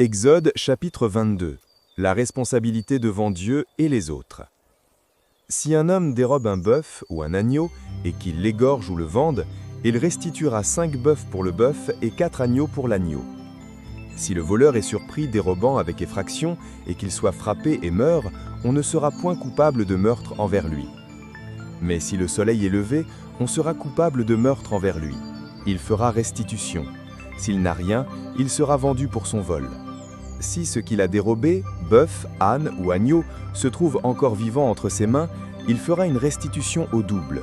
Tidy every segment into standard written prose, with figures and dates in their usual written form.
Exode chapitre 22. La responsabilité devant Dieu et les autres. Si un homme dérobe un bœuf ou un agneau et qu'il l'égorge ou le vende, il restituera 5 bœufs pour le bœuf et 4 agneaux pour l'agneau. Si le voleur est surpris dérobant avec effraction et qu'il soit frappé et meurt, on ne sera point coupable de meurtre envers lui. Mais si le soleil est levé, on sera coupable de meurtre envers lui. Il fera restitution. S'il n'a rien, il sera vendu pour son vol. Si ce qu'il a dérobé, bœuf, âne ou agneau, se trouve encore vivant entre ses mains, il fera une restitution au double.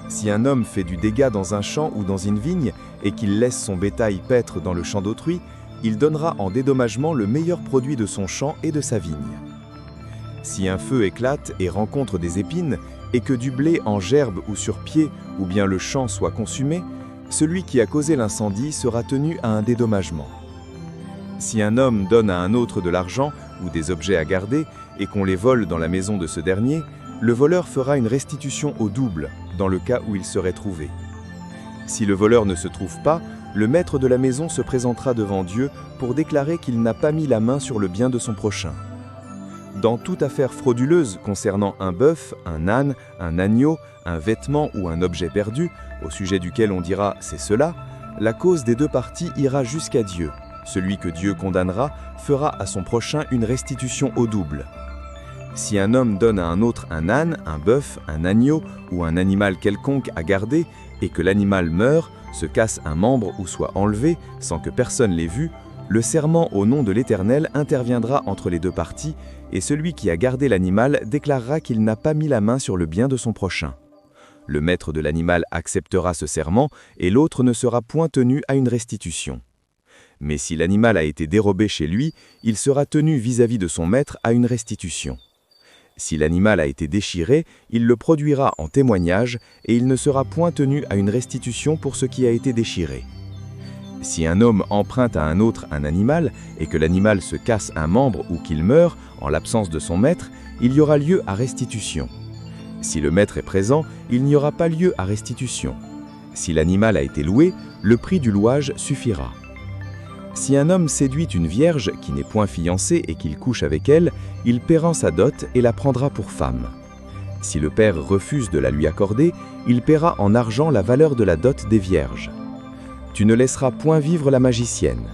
Si un homme fait du dégât dans un champ ou dans une vigne et qu'il laisse son bétail paître dans le champ d'autrui, il donnera en dédommagement le meilleur produit de son champ et de sa vigne. Si un feu éclate et rencontre des épines, et que du blé en gerbe ou sur pied, ou bien le champ soit consumé, celui qui a causé l'incendie sera tenu à un dédommagement. Si un homme donne à un autre de l'argent ou des objets à garder, et qu'on les vole dans la maison de ce dernier, le voleur fera une restitution au double, dans le cas où il serait trouvé. Si le voleur ne se trouve pas, le maître de la maison se présentera devant Dieu pour déclarer qu'il n'a pas mis la main sur le bien de son prochain. Dans toute affaire frauduleuse concernant un bœuf, un âne, un agneau, un vêtement ou un objet perdu, au sujet duquel on dira « c'est cela », la cause des deux parties ira jusqu'à Dieu. Celui que Dieu condamnera fera à son prochain une restitution au double. Si un homme donne à un autre un âne, un bœuf, un agneau ou un animal quelconque à garder et que l'animal meurt, se casse un membre ou soit enlevé sans que personne l'ait vu, le serment au nom de l'Éternel interviendra entre les deux parties et celui qui a gardé l'animal déclarera qu'il n'a pas mis la main sur le bien de son prochain. Le maître de l'animal acceptera ce serment et l'autre ne sera point tenu à une restitution. Mais si l'animal a été dérobé chez lui, il sera tenu vis-à-vis de son maître à une restitution. Si l'animal a été déchiré, il le produira en témoignage et il ne sera point tenu à une restitution pour ce qui a été déchiré. Si un homme emprunte à un autre un animal et que l'animal se casse un membre ou qu'il meurt en l'absence de son maître, il y aura lieu à restitution. Si le maître est présent, il n'y aura pas lieu à restitution. Si l'animal a été loué, le prix du louage suffira. Si un homme séduit une vierge qui n'est point fiancée et qu'il couche avec elle, il paiera sa dot et la prendra pour femme. Si le père refuse de la lui accorder, il paiera en argent la valeur de la dot des vierges. Tu ne laisseras point vivre la magicienne.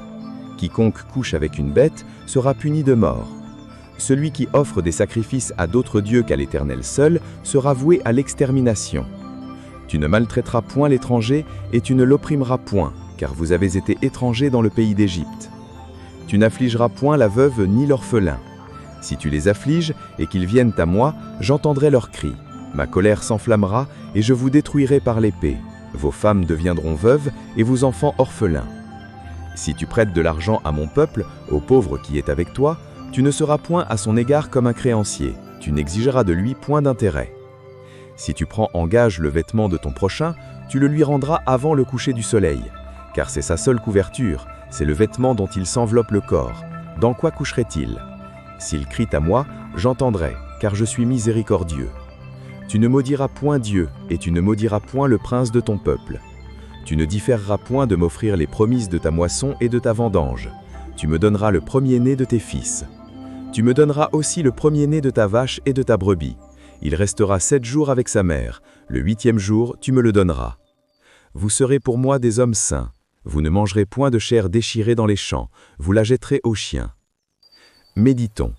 Quiconque couche avec une bête sera puni de mort. Celui qui offre des sacrifices à d'autres dieux qu'à l'Éternel seul sera voué à l'extermination. Tu ne maltraiteras point l'étranger et tu ne l'opprimeras point, car vous avez été étrangers dans le pays d'Égypte. Tu n'affligeras point la veuve ni l'orphelin. Si tu les affliges et qu'ils viennent à moi, j'entendrai leurs cris. Ma colère s'enflammera et je vous détruirai par l'épée. Vos femmes deviendront veuves et vos enfants orphelins. Si tu prêtes de l'argent à mon peuple, au pauvre qui est avec toi, tu ne seras point à son égard comme un créancier, tu n'exigeras de lui point d'intérêt. Si tu prends en gage le vêtement de ton prochain, tu le lui rendras avant le coucher du soleil, car c'est sa seule couverture, c'est le vêtement dont il s'enveloppe le corps. Dans quoi coucherait-il? S'il crie à moi, j'entendrai, car je suis miséricordieux. Tu ne maudiras point Dieu, et tu ne maudiras point le prince de ton peuple. Tu ne différeras point de m'offrir les promises de ta moisson et de ta vendange. Tu me donneras le premier-né de tes fils. Tu me donneras aussi le premier-né de ta vache et de ta brebis. Il restera 7 jours avec sa mère. Le 8e jour, tu me le donneras. Vous serez pour moi des hommes saints. Vous ne mangerez point de chair déchirée dans les champs. Vous la jetterez aux chiens. Méditons.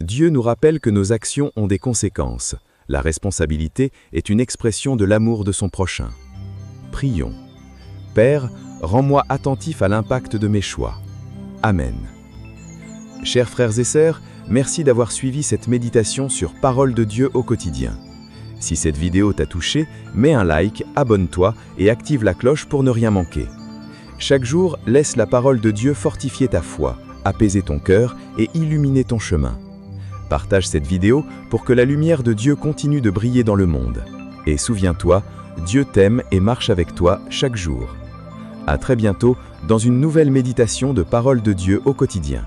Dieu nous rappelle que nos actions ont des conséquences. La responsabilité est une expression de l'amour de son prochain. Prions. Père, rends-moi attentif à l'impact de mes choix. Amen. Chers frères et sœurs, merci d'avoir suivi cette méditation sur Parole de Dieu au quotidien. Si cette vidéo t'a touché, mets un like, abonne-toi et active la cloche pour ne rien manquer. Chaque jour, laisse la parole de Dieu fortifier ta foi, apaiser ton cœur et illuminer ton chemin. Partage cette vidéo pour que la lumière de Dieu continue de briller dans le monde. Et souviens-toi, Dieu t'aime et marche avec toi chaque jour. À très bientôt dans une nouvelle méditation de Parole de Dieu au quotidien.